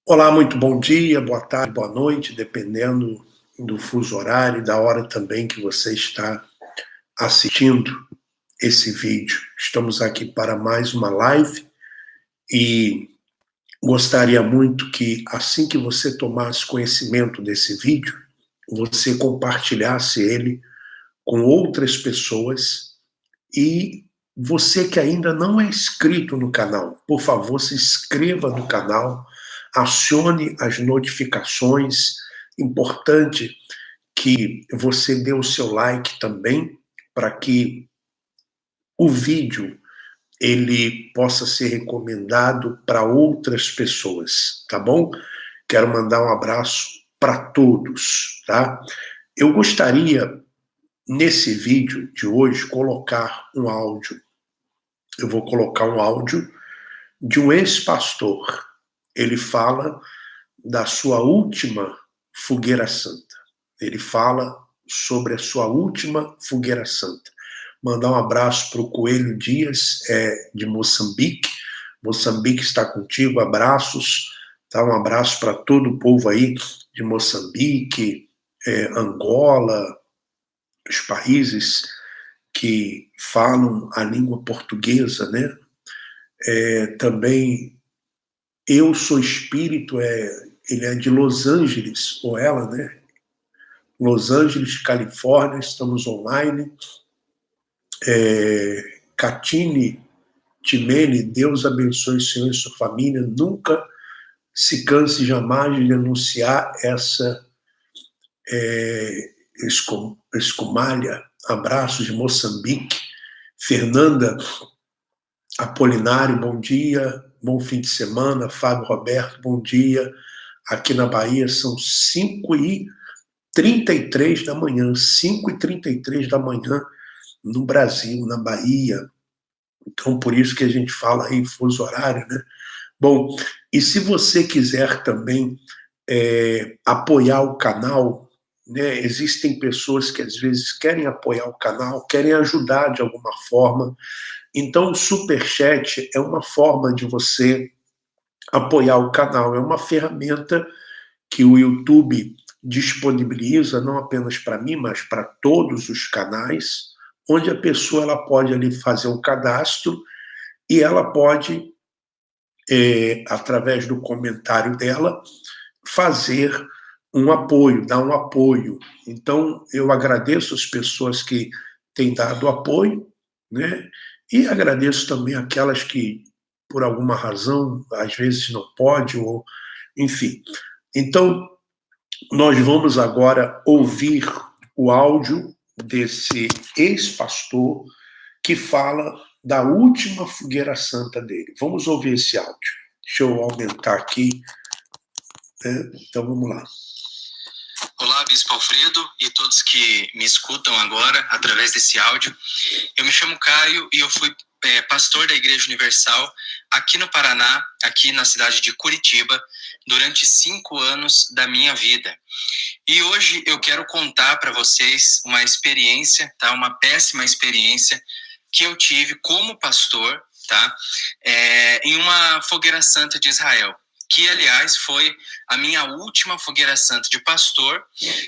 Olá, muito bom dia, boa tarde, boa noite, dependendo do fuso horário e da hora também que você está assistindo esse vídeo. Estamos aqui para mais uma live e gostaria muito que, assim que você tomasse conhecimento desse vídeo, você compartilhasse ele com outras pessoas e você que ainda não é inscrito no canal, por favor, se inscreva no canal, acione as notificações. Importante que você dê o seu like também, para que o vídeo ele possa ser recomendado para outras pessoas, tá bom? Quero mandar um abraço para todos, tá? Eu gostaria, nesse vídeo de hoje, colocar um áudio. Eu vou colocar um áudio de um ex-pastor. Ele fala da sua última fogueira santa. Ele fala sobre a sua última fogueira santa. Mandar um abraço para o Coelho Dias, de Moçambique. Moçambique está contigo, abraços. Tá? Um abraço para todo o povo aí de Moçambique, Angola, os países que falam a língua portuguesa, né? Também Eu Sou Espírito, ele é de Los Angeles, ou ela, né? Los Angeles, Califórnia, estamos online. Catine Timene, Deus abençoe o senhor e sua família. Nunca se canse jamais de denunciar essa escumalha. Abraços de Moçambique. Fernanda Apolinário, bom dia. Bom fim de semana. Fábio Roberto, bom dia. Aqui na Bahia são 5h33 da manhã, 5h33 da manhã no Brasil, na Bahia. Então, por isso que a gente fala aí fuso horário, né? Bom, e se você quiser também apoiar o canal, né? Existem pessoas que às vezes querem apoiar o canal, querem ajudar de alguma forma. Então, o Superchat é uma forma de você apoiar o canal, é uma ferramenta que o YouTube disponibiliza, não apenas para mim, mas para todos os canais, onde a pessoa ela pode ali fazer o cadastro e ela pode, através do comentário dela, fazer um apoio, dar um apoio. Então, eu agradeço as pessoas que têm dado apoio, né? E agradeço também aquelas que, por alguma razão, às vezes não pode, ou enfim. Então, nós vamos agora ouvir o áudio desse ex-pastor que fala da última fogueira santa dele. Vamos ouvir esse áudio. Deixa eu aumentar aqui, né? Então vamos lá. Olá, Bispo Alfredo e todos que me escutam agora através desse áudio. Eu me chamo Caio e eu fui pastor da Igreja Universal aqui no Paraná, aqui na cidade de Curitiba, durante 5 anos da minha vida. E hoje eu quero contar para vocês uma experiência, tá? Uma péssima experiência que eu tive como pastor, tá? Em uma fogueira santa de Israel, que, aliás, foi a minha última fogueira santa de pastor,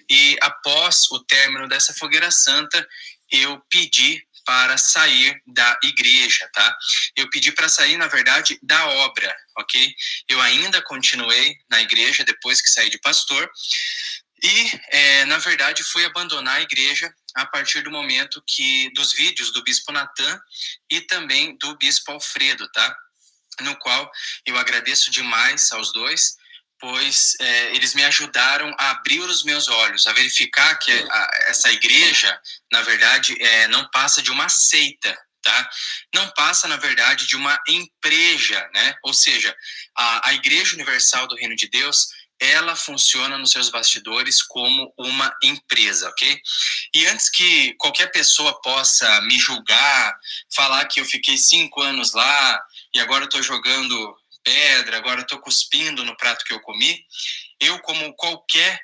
e após o término dessa fogueira santa, eu pedi para sair da igreja, tá? Eu pedi para sair, na verdade, da obra, ok? Eu ainda continuei na igreja depois que saí de pastor, e, na verdade, fui abandonar a igreja a partir do momento dos vídeos do Bispo Natan e também do Bispo Alfredo, tá? No qual eu agradeço demais aos dois, pois eles me ajudaram a abrir os meus olhos, a verificar que essa igreja, na verdade, não passa de uma seita, tá? Não passa, na verdade, de uma empresa, né? Ou seja, a Igreja Universal do Reino de Deus, ela funciona nos seus bastidores como uma empresa, ok? E antes que qualquer pessoa possa me julgar, falar que eu fiquei 5 anos lá, e agora eu estou jogando pedra, agora eu estou cuspindo no prato que eu comi, eu, como qualquer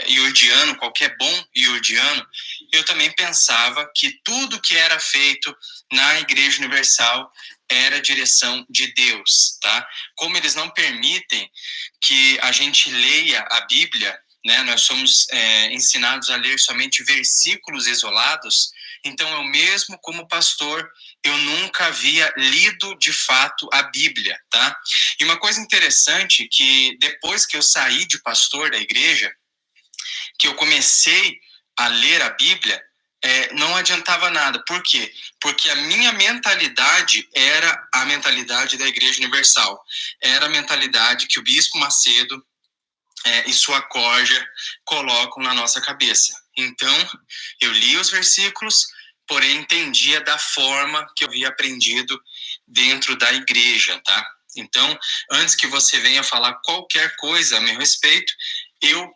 iordiano, qualquer bom iordiano, eu também pensava que tudo que era feito na Igreja Universal era direção de Deus, tá? Como eles não permitem que a gente leia a Bíblia, né? Nós somos ensinados a ler somente versículos isolados. Então, eu mesmo, como pastor, eu nunca havia lido de fato a Bíblia, tá? E uma coisa interessante que depois que eu saí de pastor da igreja, que eu comecei a ler a Bíblia, não adiantava nada. Por quê? Porque a minha mentalidade era a mentalidade da Igreja Universal. Era a mentalidade que o Bispo Macedo e sua corja colocam na nossa cabeça. Então, eu li os versículos, porém entendia da forma que eu havia aprendido dentro da igreja, tá? Então, antes que você venha falar qualquer coisa a meu respeito,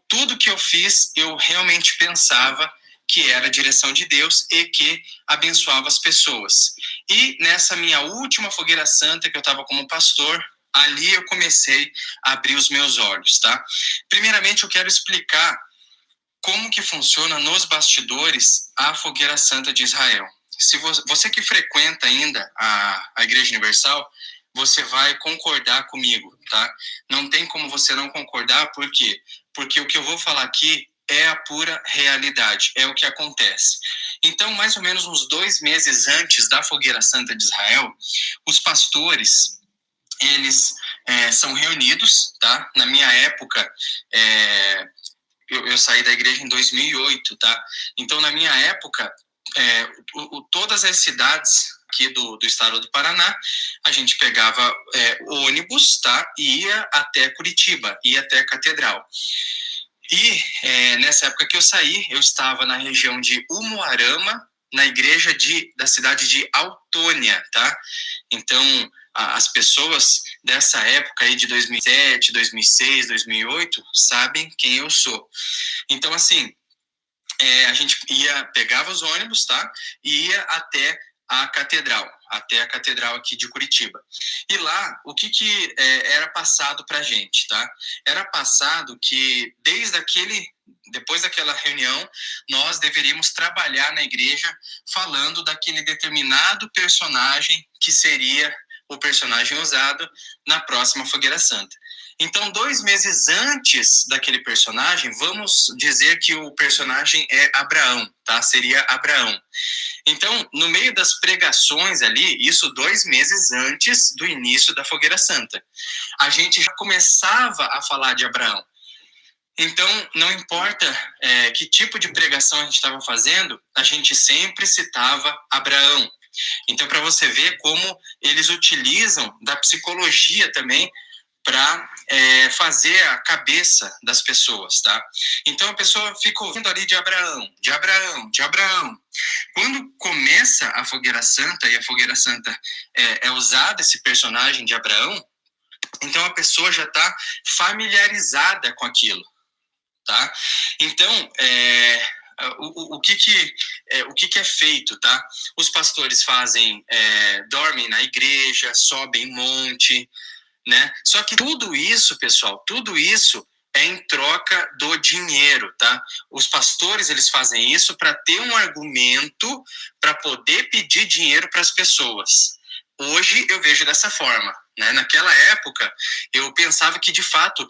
tudo que eu fiz, eu realmente pensava que era a direção de Deus e que abençoava as pessoas. E nessa minha última fogueira santa, que eu estava como pastor, ali eu comecei a abrir os meus olhos, tá? Primeiramente, eu quero explicar como que funciona nos bastidores a Fogueira Santa de Israel. Se você que frequenta ainda a Igreja Universal, você vai concordar comigo, tá? Não tem como você não concordar, por quê? Porque o que eu vou falar aqui é a pura realidade, é o que acontece. Então, mais ou menos uns 2 meses antes da Fogueira Santa de Israel, os pastores, eles são reunidos, tá? Na minha época, eu saí da igreja em 2008, tá? Então, na minha época, todas as cidades aqui do estado do Paraná, a gente pegava ônibus, tá? E ia até Curitiba, ia até a Catedral. E nessa época que eu saí, eu estava na região de Umuarama, na igreja da cidade de Autônia, tá? Então, as pessoas dessa época aí de 2007, 2006, 2008, sabem quem eu sou. Então, assim, a gente pegava os ônibus, tá? E ia até a catedral aqui de Curitiba. E lá, o que era passado pra gente, tá? Era passado que depois daquela reunião, nós deveríamos trabalhar na igreja falando daquele determinado personagem que seria o personagem usado na próxima Fogueira Santa. Então, 2 meses antes daquele personagem, vamos dizer que o personagem é Abraão, tá? Seria Abraão. Então, no meio das pregações ali, isso 2 meses antes do início da Fogueira Santa, a gente já começava a falar de Abraão. Então, não importa que tipo de pregação a gente estava fazendo, a gente sempre citava Abraão. Então, para você ver como eles utilizam da psicologia também para fazer a cabeça das pessoas, tá? Então, a pessoa fica ouvindo ali de Abraão, de Abraão, de Abraão. Quando começa a Fogueira Santa, e a Fogueira Santa é usada esse personagem de Abraão, então a pessoa já está familiarizada com aquilo, tá? Então, o que é feito, tá? Os pastores dormem na igreja, sobem monte, né? Só que tudo isso, pessoal, tudo isso é em troca do dinheiro, tá? Os pastores, eles fazem isso para ter um argumento para poder pedir dinheiro para as pessoas. Hoje eu vejo dessa forma, né? Naquela época, eu pensava que, de fato,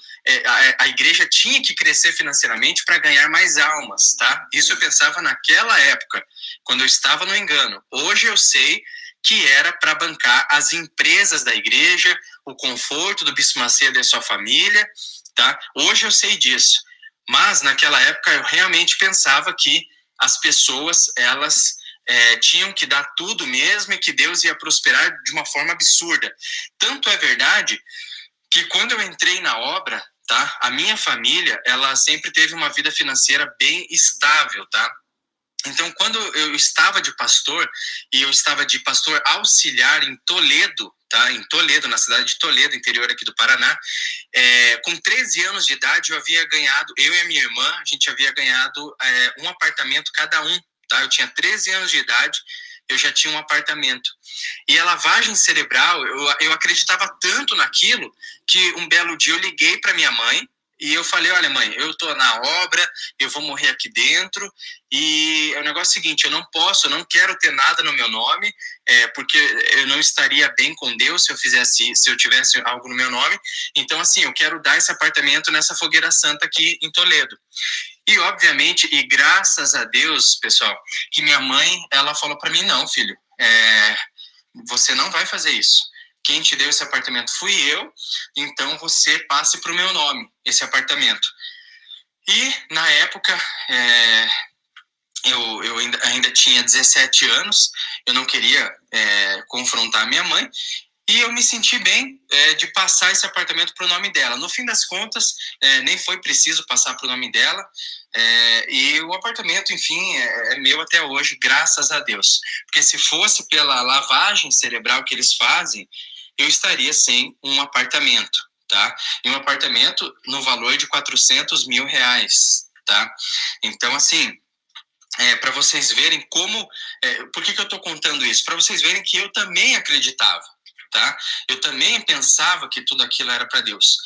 a igreja tinha que crescer financeiramente para ganhar mais almas, tá? Isso eu pensava naquela época, quando eu estava no engano. Hoje eu sei que era para bancar as empresas da igreja, o conforto do Bispo Macedo e sua família, tá? Hoje eu sei disso. Mas, naquela época, eu realmente pensava que as pessoas, elas tinham que dar tudo mesmo e que Deus ia prosperar de uma forma absurda. Tanto é verdade que quando eu entrei na obra, tá? A minha família, ela sempre teve uma vida financeira bem estável, tá? Então, quando eu estava de pastor, e eu estava de pastor auxiliar em Toledo, tá? Em Toledo, na cidade de Toledo, interior aqui do Paraná, com 13 anos de idade, eu e a minha irmã, a gente havia ganhado um apartamento cada um, tá? Eu tinha 13 anos de idade, eu já tinha um apartamento. E a lavagem cerebral, eu acreditava tanto naquilo, que um belo dia eu liguei para minha mãe, E eu falei, olha mãe, eu tô na obra, eu vou morrer aqui dentro, e o negócio é o seguinte, eu não quero ter nada no meu nome, porque eu não estaria bem com Deus se eu tivesse algo no meu nome, então assim, eu quero dar esse apartamento nessa fogueira santa aqui em Toledo. E obviamente, e graças a Deus, pessoal, que minha mãe, ela falou para mim, não filho, você não vai fazer isso. Quem te deu esse apartamento fui eu, então você passe para o meu nome, esse apartamento. E, na época, eu ainda tinha 17 anos, eu não queria confrontar minha mãe, e eu me senti bem de passar esse apartamento para o nome dela. No fim das contas, nem foi preciso passar para o nome dela, e o apartamento, enfim, é meu até hoje, graças a Deus. Porque se fosse pela lavagem cerebral que eles fazem, eu estaria sem um apartamento, tá? E um apartamento no valor de R$400 mil, tá? Então, assim, para vocês verem como... por que eu estou contando isso? Para vocês verem que eu também acreditava, tá? Eu também pensava que tudo aquilo era para Deus.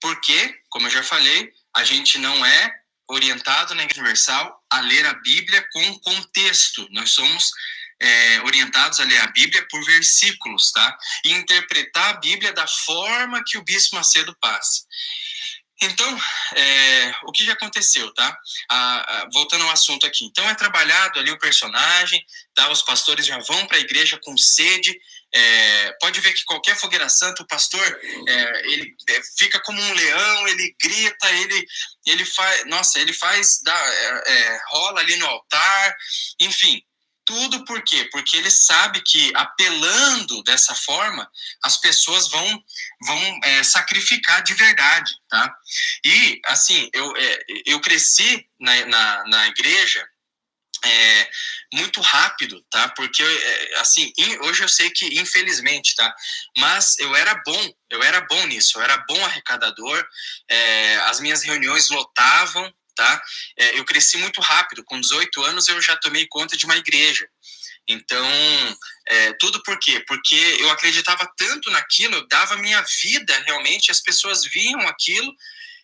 Porque, como eu já falei, a gente não é orientado na Igreja Universal a ler a Bíblia com contexto. Nós somos orientados a ler a Bíblia por versículos, tá? E interpretar a Bíblia da forma que o Bispo Macedo passa. Então, o que já aconteceu, tá? Voltando ao assunto aqui. Então, é trabalhado ali o personagem, tá? Os pastores já vão para a igreja com sede. Pode ver que qualquer fogueira santa, o pastor, ele fica como um leão, ele grita, ele faz, rola ali no altar, enfim. Tudo por quê? Porque ele sabe que apelando dessa forma, as pessoas vão sacrificar de verdade, tá? E, assim, eu cresci na igreja muito rápido, tá? Porque, assim, hoje eu sei que, infelizmente, tá? Mas eu era bom nisso, eu era bom arrecadador, as minhas reuniões lotavam, tá? Eu cresci muito rápido, com 18 anos eu já tomei conta de uma igreja. Então, tudo por quê? Porque eu acreditava tanto naquilo, eu dava minha vida realmente, as pessoas viam aquilo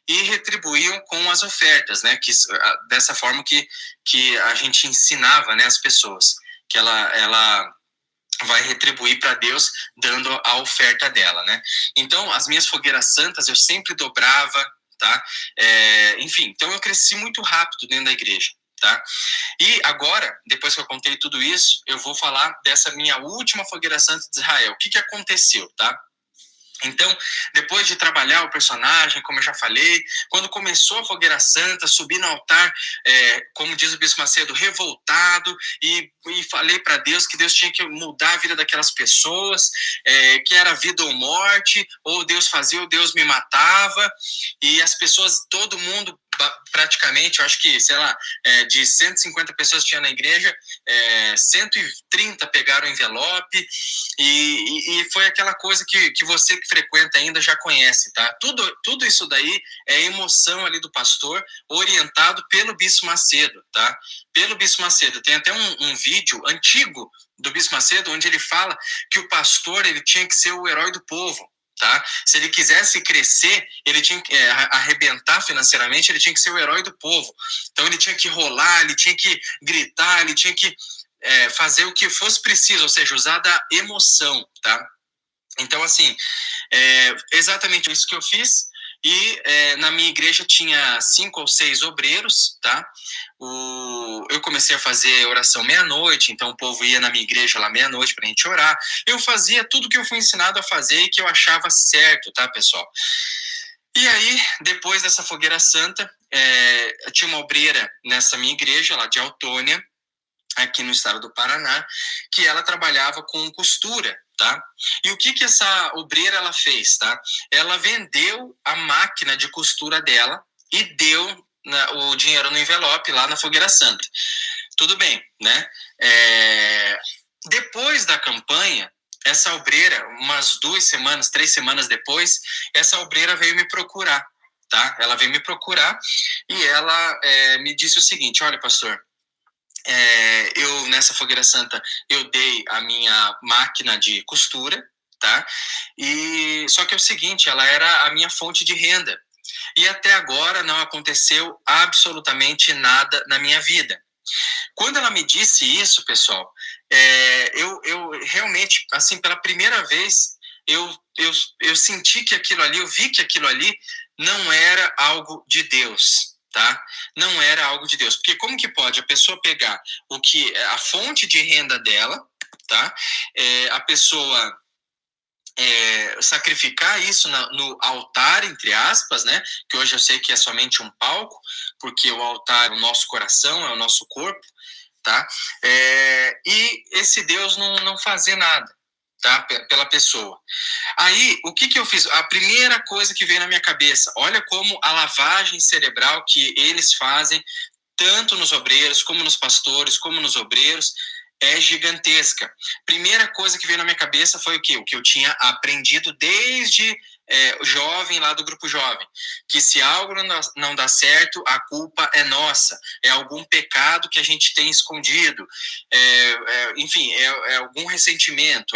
e retribuíam com as ofertas, né? Dessa forma que a gente ensinava, né, as pessoas, que ela vai retribuir para Deus dando a oferta dela, né? Então, as minhas fogueiras santas eu sempre dobrava, tá? Enfim, então eu cresci muito rápido dentro da igreja, tá? E agora, depois que eu contei tudo isso, eu vou falar dessa minha última fogueira santa de Israel. O que aconteceu, tá? Então, depois de trabalhar o personagem, como eu já falei, quando começou a fogueira santa, subi no altar, como diz o Bispo Macedo, revoltado, e falei para Deus que Deus tinha que mudar a vida daquelas pessoas, que era vida ou morte, ou Deus fazia ou Deus me matava, e as pessoas, todo mundo, praticamente, eu acho que, sei lá, de 150 pessoas que tinha na igreja, 130 pegaram o envelope, e foi aquela coisa que você que frequenta ainda já conhece, tá? Tudo isso daí é emoção ali do pastor, orientado pelo Bispo Macedo, tá? Pelo Bispo Macedo. Tem até um vídeo antigo do Bispo Macedo, onde ele fala que o pastor ele tinha que ser o herói do povo. Tá? Se ele quisesse crescer, ele tinha que arrebentar financeiramente, ele tinha que ser o herói do povo. Então ele tinha que rolar, ele tinha que gritar, ele tinha que fazer o que fosse preciso, ou seja, usar da emoção, tá? Então, assim, exatamente isso que eu fiz. E na minha igreja tinha 5 ou 6 obreiros, tá? Eu comecei a fazer oração meia-noite, então o povo ia na minha igreja lá meia-noite pra gente orar. Eu fazia tudo que eu fui ensinado a fazer e que eu achava certo, tá, pessoal? E aí, depois dessa fogueira santa, tinha uma obreira nessa minha igreja, lá de Autônia, aqui no estado do Paraná, que ela trabalhava com costura, tá? E o que essa obreira ela fez, tá? Ela vendeu a máquina de costura dela e deu o dinheiro no envelope lá na fogueira santa. Tudo bem, né? Depois da campanha, essa obreira, umas 2 semanas, 3 semanas depois, essa obreira veio me procurar, tá? Ela veio me procurar e ela me disse o seguinte: olha, pastor, eu nessa fogueira santa eu dei a minha máquina de costura, tá? E só que é o seguinte, ela era a minha fonte de renda. e até agora não aconteceu absolutamente nada na minha vida. Quando ela me disse isso, pessoal, eu realmente, assim, pela primeira vez, eu senti que aquilo ali, eu vi que aquilo ali não era algo de Deus, tá? Não era algo de Deus. Porque como que pode a pessoa pegar a fonte de renda dela, tá? A pessoa sacrificar isso no altar, entre aspas, né? Que hoje eu sei que é somente um palco, porque o altar é o nosso coração, é o nosso corpo, tá? E esse Deus não fazer nada, tá? Pela pessoa. Aí, o que eu fiz? A primeira coisa que veio na minha cabeça, olha como a lavagem cerebral que eles fazem, tanto nos obreiros, como nos pastores, como nos obreiros, é gigantesca. Primeira coisa que veio na minha cabeça foi o quê? O que eu tinha aprendido desde jovem, lá do grupo jovem, que se algo não dá certo, a culpa é nossa, é algum pecado que a gente tem escondido, enfim, é algum ressentimento,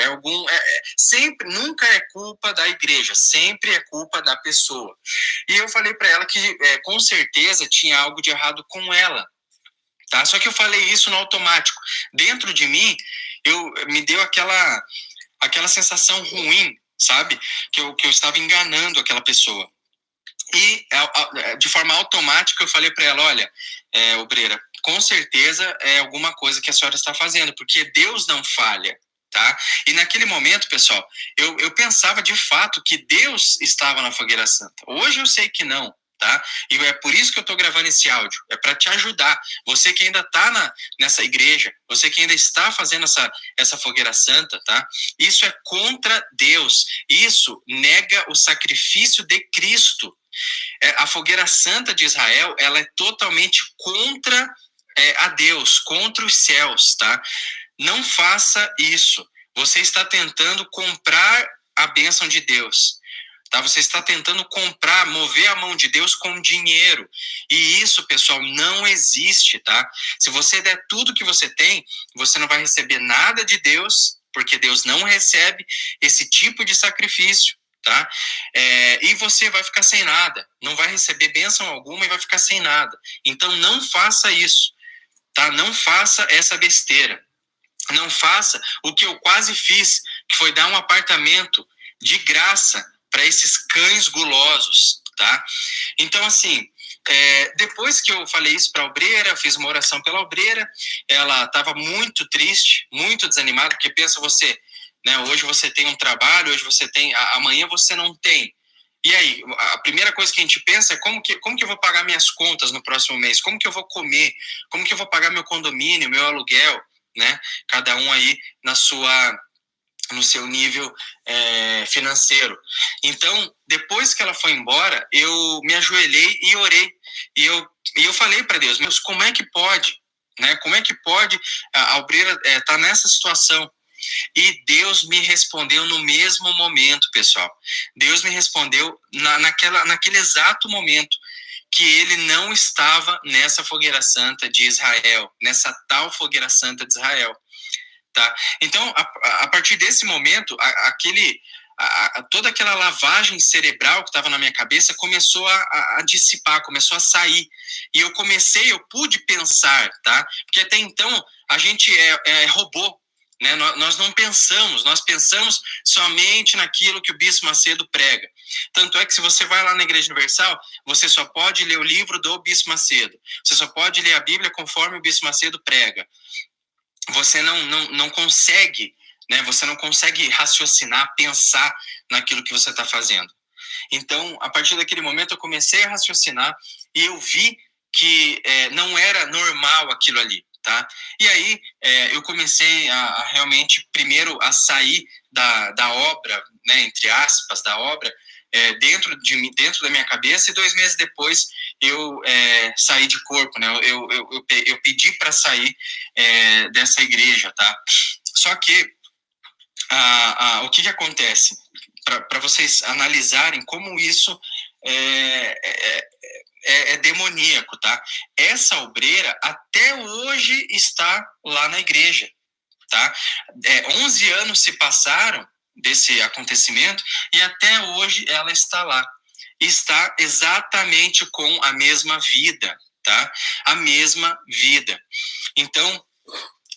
sempre, nunca é culpa da igreja, sempre é culpa da pessoa. E eu falei para ela que com certeza tinha algo de errado com ela, tá? Só que eu falei isso no automático. Dentro de mim, me deu aquela sensação ruim, sabe? Que eu estava enganando aquela pessoa. E, de forma automática, eu falei para ela, olha, obreira, com certeza é alguma coisa que a senhora está fazendo, porque Deus não falha, tá? E naquele momento, pessoal, eu pensava de fato que Deus estava na fogueira santa. Hoje eu sei que não, tá? E é por isso que eu estou gravando esse áudio, é para te ajudar. Você que ainda está nessa igreja, você que ainda está fazendo essa fogueira santa, tá? Isso é contra Deus, isso nega o sacrifício de Cristo. A fogueira santa de Israel, ela é totalmente contra a Deus, contra os céus, tá? Não faça isso. Você está tentando comprar a bênção de Deus. Tá? Você está tentando mover a mão de Deus com dinheiro. E isso, pessoal, não existe, tá? Se você der tudo que você tem, você não vai receber nada de Deus, porque Deus não recebe esse tipo de sacrifício, tá? E você vai ficar sem nada. Não vai receber bênção alguma e vai ficar sem nada. Então, não faça isso, tá? Não faça essa besteira. Não faça o que eu quase fiz, que foi dar um apartamento de graça para esses cães gulosos, tá? Então, assim, depois que eu falei isso para a obreira, fiz uma oração pela obreira, ela estava muito triste, muito desanimada, porque pensa você, né, hoje você tem um trabalho, hoje você tem, amanhã você não tem. E aí, a primeira coisa que a gente pensa é como que eu vou pagar minhas contas no próximo mês? Como que eu vou comer? Como que eu vou pagar meu condomínio, meu aluguel, né? Cada um aí no seu nível financeiro. Então, depois que ela foi embora, eu me ajoelhei e orei. E eu falei para Deus, Deus, como é que pode? Né? Como é que pode a obreira estar nessa situação? E Deus me respondeu no mesmo momento, pessoal. Deus me respondeu naquele exato momento que ele não estava nessa fogueira santa de Israel, nessa tal fogueira santa de Israel. Tá? Então, a partir desse momento, toda aquela lavagem cerebral que estava na minha cabeça começou a dissipar, começou a sair. E eu pude pensar, tá? Porque até então a gente é robô, né? Nós não pensamos, nós pensamos somente naquilo que o Bispo Macedo prega. Tanto é que se você vai lá na Igreja Universal, você só pode ler o livro do Bispo Macedo. Você só pode ler a Bíblia conforme o Bispo Macedo prega. Você não consegue, né? Você não consegue raciocinar, pensar naquilo que você está fazendo. Então, a partir daquele momento, eu comecei a raciocinar e eu vi que não era normal aquilo ali, tá? E aí, eu comecei a realmente, primeiro, a sair da obra, né, entre aspas, da obra, dentro da minha cabeça, e 2 meses depois eu saí de corpo, né? Eu pedi para sair dessa igreja, tá? Só que o que acontece? Para vocês analisarem como isso é demoníaco, tá? Essa obreira até hoje está lá na igreja, tá? 11 anos se passaram desse acontecimento e até hoje ela está lá. está exatamente com a mesma vida, tá? A mesma vida. Então,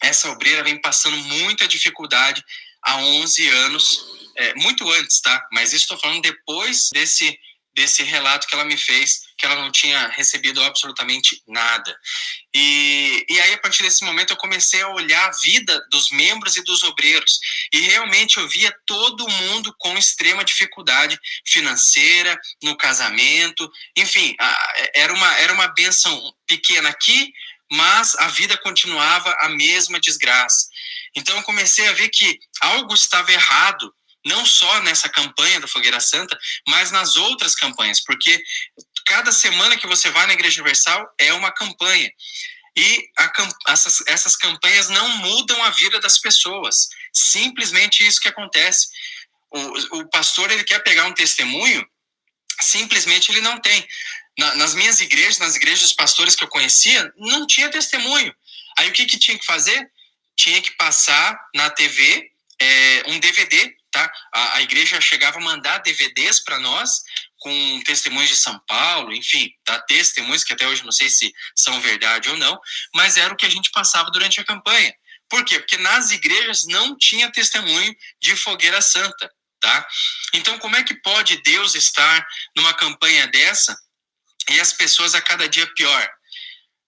essa obreira vem passando muita dificuldade há 11 anos, muito antes, tá? Mas isso estou falando depois desse relato que ela me fez, que ela não tinha recebido absolutamente nada. E aí, a partir desse momento, eu comecei a olhar a vida dos membros e dos obreiros. E realmente eu via todo mundo com extrema dificuldade financeira, no casamento. Enfim, era uma bênção pequena aqui, mas a vida continuava a mesma desgraça. Então eu comecei a ver que algo estava errado, não só nessa campanha da Fogueira Santa, mas nas outras campanhas, porque cada semana que você vai na Igreja Universal é uma campanha. E essas campanhas não mudam a vida das pessoas. Simplesmente isso que acontece. O pastor, ele quer pegar um testemunho, simplesmente ele não tem. Nas minhas igrejas, nas igrejas dos pastores que eu conhecia, não tinha testemunho. Aí o que tinha que fazer? Tinha que passar na TV um DVD, tá? A igreja chegava a mandar DVDs para nós, com testemunhos de São Paulo, enfim, tá? Testemunhos que até hoje não sei se são verdade ou não, mas era o que a gente passava durante a campanha. Por quê? Porque nas igrejas não tinha testemunho de Fogueira Santa, tá? Então, como é que pode Deus estar numa campanha dessa e as pessoas a cada dia pior?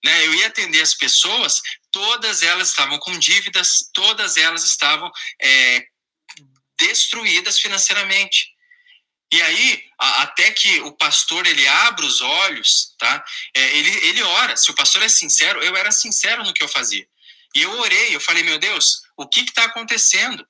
Né? Eu ia atender as pessoas, todas elas estavam com dívidas, todas elas estavam destruídas financeiramente. E aí, até que o pastor, ele abre os olhos, tá? Ele ora. Se o pastor é sincero, eu era sincero no que eu fazia. E eu orei, eu falei, meu Deus, o que está acontecendo?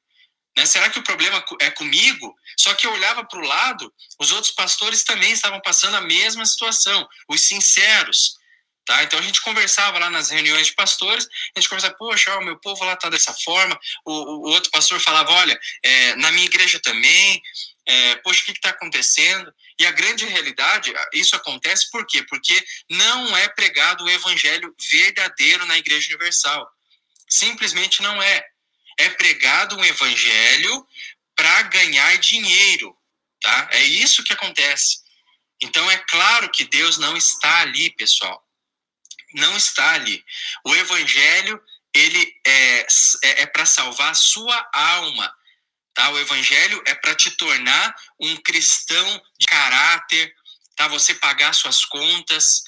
Né? Será que o problema é comigo? Só que eu olhava para o lado, os outros pastores também estavam passando a mesma situação, os sinceros. Tá? Então a gente conversava lá nas reuniões de pastores, a gente conversava, poxa, o meu povo lá está dessa forma, o outro pastor falava, olha, na minha igreja também, poxa, o que está acontecendo? E a grande realidade, isso acontece por quê? Porque não é pregado o evangelho verdadeiro na Igreja Universal. Simplesmente não é. É pregado um evangelho para ganhar dinheiro, tá? É isso que acontece. Então é claro que Deus não está ali, pessoal. Não está ali. O evangelho, ele é para salvar a sua alma, tá? O evangelho é para te tornar um cristão de caráter, tá? Você pagar suas contas.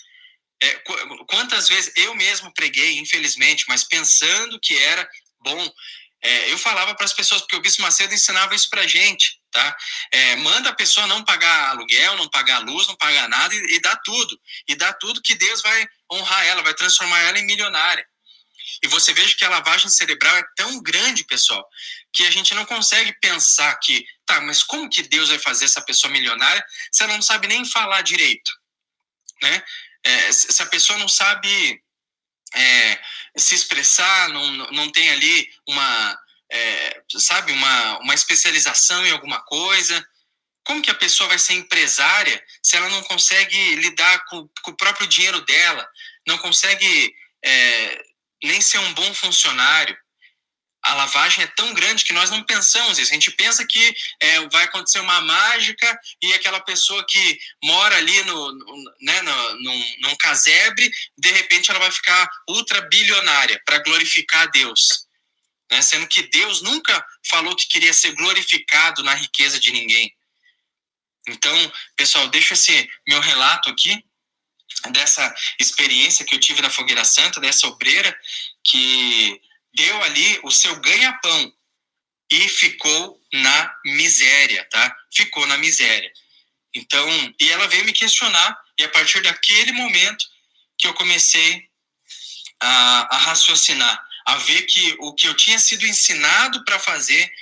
Quantas vezes eu mesmo preguei, infelizmente, mas pensando que era bom, eu falava para as pessoas, porque o Bispo Macedo ensinava isso para a gente, tá? Manda a pessoa não pagar aluguel, não pagar luz, não pagar nada e dá tudo. E dá tudo que Deus vai honrar ela, vai transformar ela em milionária. E você veja que a lavagem cerebral é tão grande, pessoal, que a gente não consegue pensar que, tá, mas como que Deus vai fazer essa pessoa milionária se ela não sabe nem falar direito, né? Se a pessoa não sabe se expressar, não tem ali uma especialização em alguma coisa, como que a pessoa vai ser empresária se ela não consegue lidar com o próprio dinheiro dela, não consegue nem ser um bom funcionário? A lavagem é tão grande que nós não pensamos isso. A gente pensa que vai acontecer uma mágica e aquela pessoa que mora ali num casebre, de repente ela vai ficar ultra bilionária para glorificar a Deus. Né? Sendo que Deus nunca falou que queria ser glorificado na riqueza de ninguém. Então, pessoal, deixo esse meu relato aqui dessa experiência que eu tive na Fogueira Santa, dessa obreira que deu ali o seu ganha-pão e ficou na miséria, tá? Ficou na miséria. Então, e ela veio me questionar, e a partir daquele momento que eu comecei a raciocinar, a ver que o que eu tinha sido ensinado para fazer,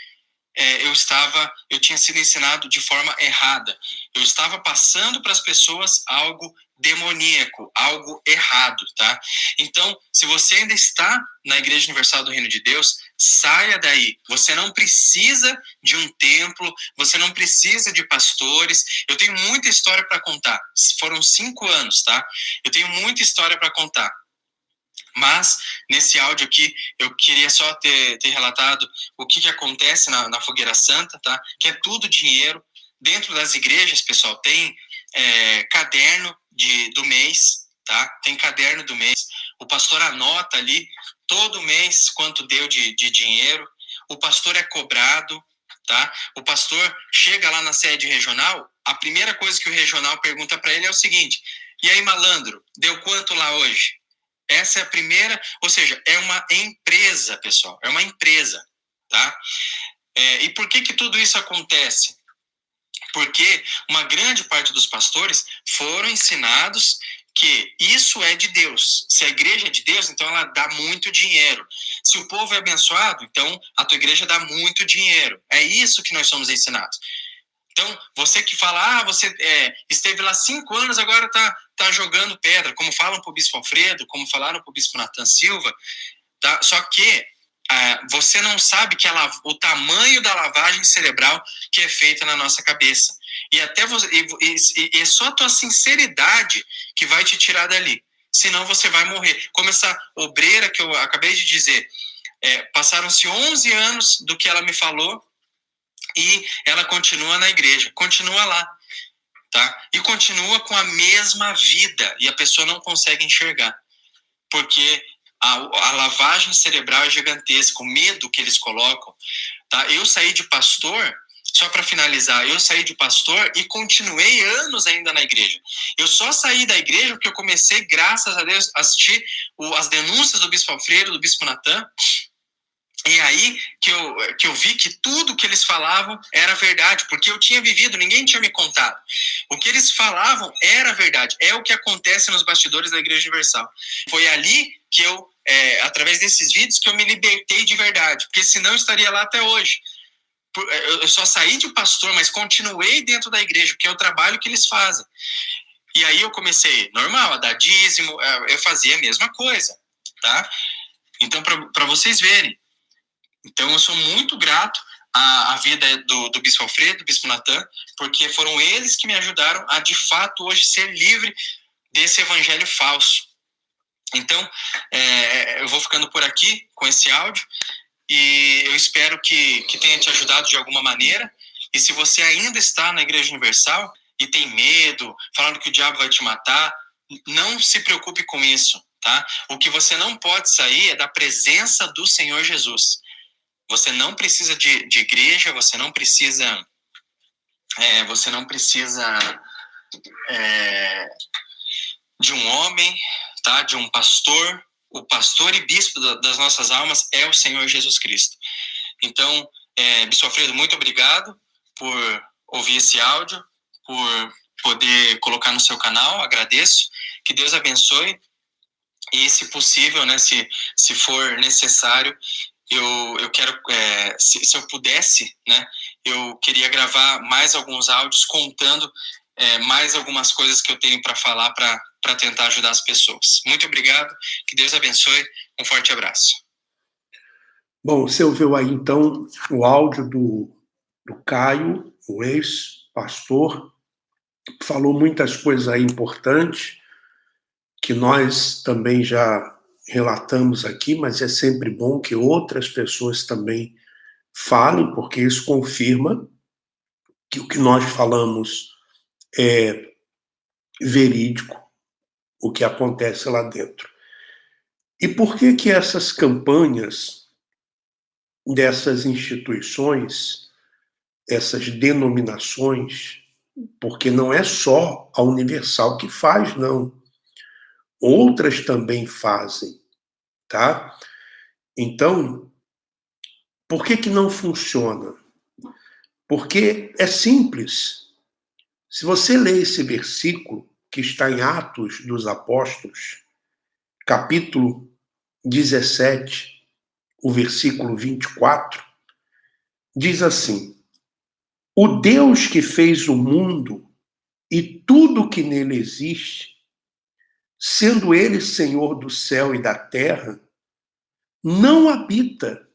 eu tinha sido ensinado de forma errada. Eu estava passando para as pessoas algo demoníaco, algo errado, tá? Então, se você ainda está na Igreja Universal do Reino de Deus, saia daí. Você não precisa de um templo, você não precisa de pastores. Eu tenho muita história para contar. Foram 5 anos, tá? Eu tenho muita história para contar. Mas, nesse áudio aqui, eu queria só ter relatado o que acontece na Fogueira Santa, tá? Que é tudo dinheiro. Dentro das igrejas, pessoal, tem caderno do mês, tá? Tem caderno do mês. O pastor anota ali todo mês quanto deu de dinheiro. O pastor é cobrado, tá? O pastor chega lá na sede regional, a primeira coisa que o regional pergunta para ele é o seguinte: e aí, malandro, deu quanto lá hoje? Essa é a primeira, ou seja, é uma empresa, pessoal, é uma empresa, tá? E por que tudo isso acontece? Porque uma grande parte dos pastores foram ensinados que isso é de Deus. Se a igreja é de Deus, então ela dá muito dinheiro. Se o povo é abençoado, então a tua igreja dá muito dinheiro. É isso que nós somos ensinados. Então, você que fala, você esteve lá 5 anos, agora tá jogando pedra, como falam para o Bispo Alfredo, como falaram para o Bispo Nathan Silva, tá? Só que você não sabe que o tamanho da lavagem cerebral que é feita na nossa cabeça. E até é só a tua sinceridade que vai te tirar dali. Senão você vai morrer. Como essa obreira que eu acabei de dizer, passaram-se 11 anos do que ela me falou e ela continua na igreja, continua lá, tá? E continua com a mesma vida e a pessoa não consegue enxergar. Porque a lavagem cerebral é gigantesca, o medo que eles colocam, tá? Eu saí de pastor, só para finalizar, eu saí de pastor e continuei anos ainda na igreja. Eu só saí da igreja porque eu comecei, graças a Deus, a assistir as denúncias do Bispo Alfredo, do Bispo Nathan, e aí que eu vi que tudo que eles falavam era verdade, porque eu tinha vivido, ninguém tinha me contado. O que eles falavam era verdade, é o que acontece nos bastidores da Igreja Universal. Foi ali que eu, através desses vídeos, que eu me libertei de verdade, porque senão eu estaria lá até hoje. Eu só saí de pastor, mas continuei dentro da igreja, porque é o trabalho que eles fazem. E aí eu comecei, normal, a dar dízimo, eu fazia a mesma coisa, tá? Então, para vocês verem. Então, eu sou muito grato à vida do Bispo Alfredo, do Bispo Nathan, porque foram eles que me ajudaram a, de fato, hoje ser livre desse evangelho falso. Então, eu vou ficando por aqui com esse áudio e eu espero que tenha te ajudado de alguma maneira. E se você ainda está na Igreja Universal e tem medo, falando que o diabo vai te matar, não se preocupe com isso, tá? O que você não pode sair é da presença do Senhor Jesus. Você não precisa de igreja, você não precisa de um homem, tá? De um pastor. O pastor e bispo das nossas almas é o Senhor Jesus Cristo. Então, Bispo Alfredo, muito obrigado por ouvir esse áudio, por poder colocar no seu canal, agradeço. Que Deus abençoe e, se possível, né, se for necessário, eu quero, se eu pudesse, né, eu queria gravar mais alguns áudios contando mais algumas coisas que eu tenho para falar para tentar ajudar as pessoas. Muito obrigado, que Deus abençoe, um forte abraço. Bom, você ouviu aí então o áudio do Caio, o ex-pastor, falou muitas coisas aí importantes que nós também já relatamos aqui, mas é sempre bom que outras pessoas também falem, porque isso confirma que o que nós falamos é verídico, o que acontece lá dentro. E por que essas campanhas dessas instituições, essas denominações, porque não é só a Universal que faz, não. Outras também fazem, tá? Então, por que não funciona? Porque é simples. Se você ler esse versículo, que está em Atos dos Apóstolos, capítulo 17, o versículo 24, diz assim: o Deus que fez o mundo e tudo que nele existe, sendo ele Senhor do céu e da terra, não habita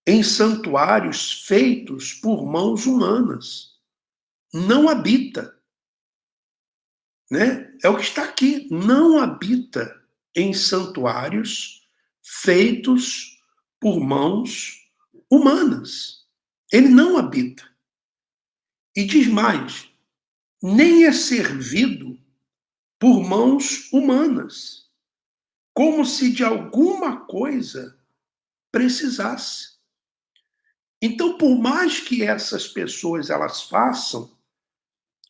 em santuários feitos por mãos humanas. Não habita. Né? É o que está aqui. Não habita em santuários feitos por mãos humanas. Ele não habita. E diz mais: nem é servido por mãos humanas, como se de alguma coisa precisasse. Então, por mais que essas pessoas elas façam,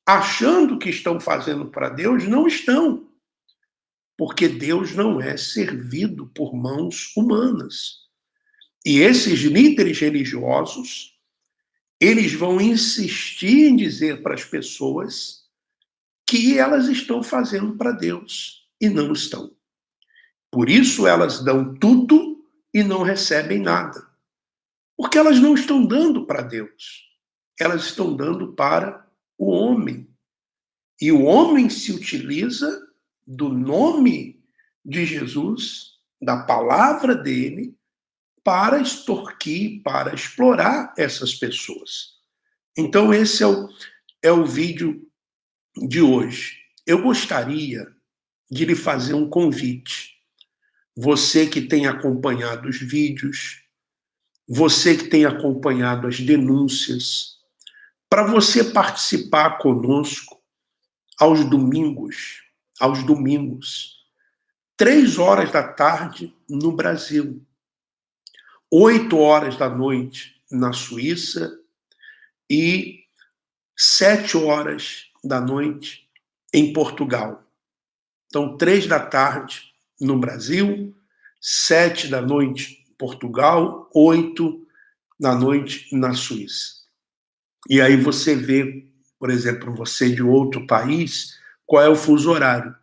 achando que estão fazendo para Deus, não estão. Porque Deus não é servido por mãos humanas. E esses líderes religiosos, eles vão insistir em dizer para as pessoas que elas estão fazendo para Deus e não estão. Por isso elas dão tudo e não recebem nada. Porque elas não estão dando para Deus. Elas estão dando para o homem. E o homem se utiliza do nome de Jesus, da palavra dele, para extorquir, para explorar essas pessoas. Então, esse é o vídeo de hoje. Eu gostaria de lhe fazer um convite. Você que tem acompanhado os vídeos, você que tem acompanhado as denúncias, para você participar conosco aos domingos, 3h da tarde no Brasil, 8h da noite na Suíça e 7h da noite em Portugal. Então, 3 da tarde no Brasil, 7 da noite em Portugal, 8 da noite na Suíça. E aí você vê, por exemplo, você de outro país, qual é o fuso horário,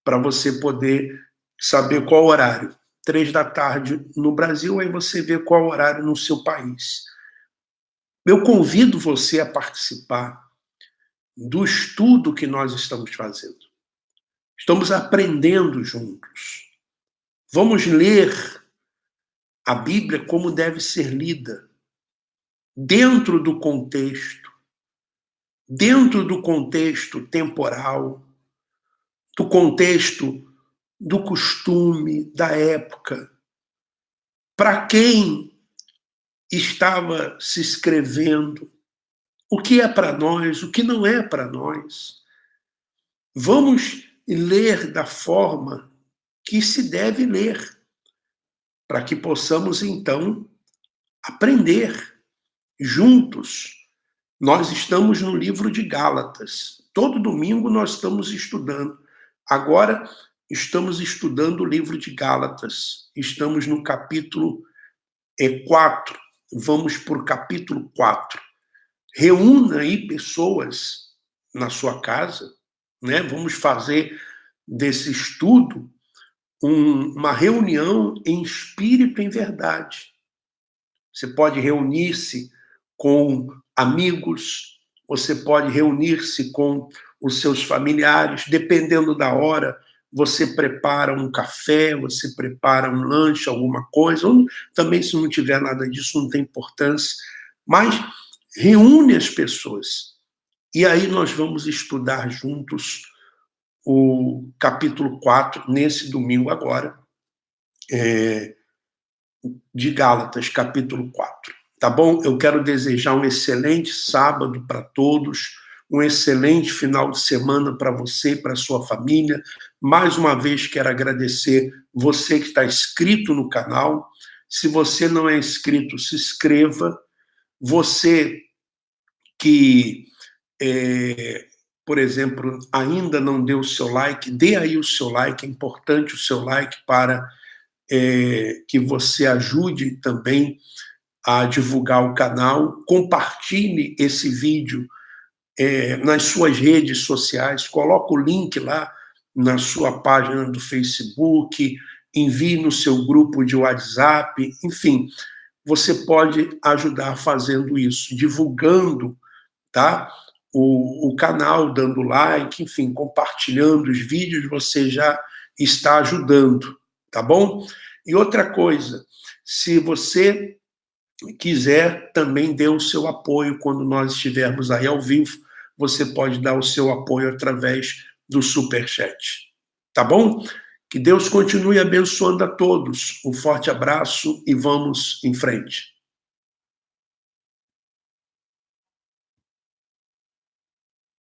para você poder saber qual horário. 3 da tarde no Brasil, aí você vê qual horário no seu país. Eu convido você a participar do estudo que nós estamos fazendo. Estamos aprendendo juntos. Vamos ler a Bíblia como deve ser lida, dentro do contexto temporal, do contexto do costume, da época, para quem estava se escrevendo, o que é para nós, o que não é para nós. Vamos ler da forma que se deve ler, para que possamos, então, aprender juntos. Nós estamos no livro de Gálatas. Todo domingo nós estamos estudando. Agora estamos estudando o livro de Gálatas. Estamos no capítulo 4. Vamos por capítulo 4. Reúna aí pessoas na sua casa, né? Vamos fazer desse estudo uma reunião em espírito e em verdade. Você pode reunir-se com amigos, você pode reunir-se com os seus familiares, dependendo da hora, você prepara um café, você prepara um lanche, alguma coisa, ou também se não tiver nada disso, não tem importância, mas reúne as pessoas. E aí nós vamos estudar juntos o capítulo 4, nesse domingo agora, de Gálatas, capítulo 4. Tá bom? Eu quero desejar um excelente sábado para todos, um excelente final de semana para você e para sua família. Mais uma vez quero agradecer você que está inscrito no canal. Se você não é inscrito, se inscreva. Você que, por exemplo, ainda não deu o seu like, dê aí o seu like. É importante o seu like para que você ajude também a divulgar o canal. Compartilhe esse vídeo nas suas redes sociais, coloque o link lá na sua página do Facebook, envie no seu grupo de WhatsApp, enfim, você pode ajudar fazendo isso, divulgando, tá? O canal, dando like, enfim, compartilhando os vídeos, você já está ajudando, tá bom? E outra coisa, se você quiser, também dê o seu apoio quando nós estivermos aí ao vivo. Você pode dar o seu apoio através do Superchat. Tá bom? Que Deus continue abençoando a todos. Um forte abraço e vamos em frente.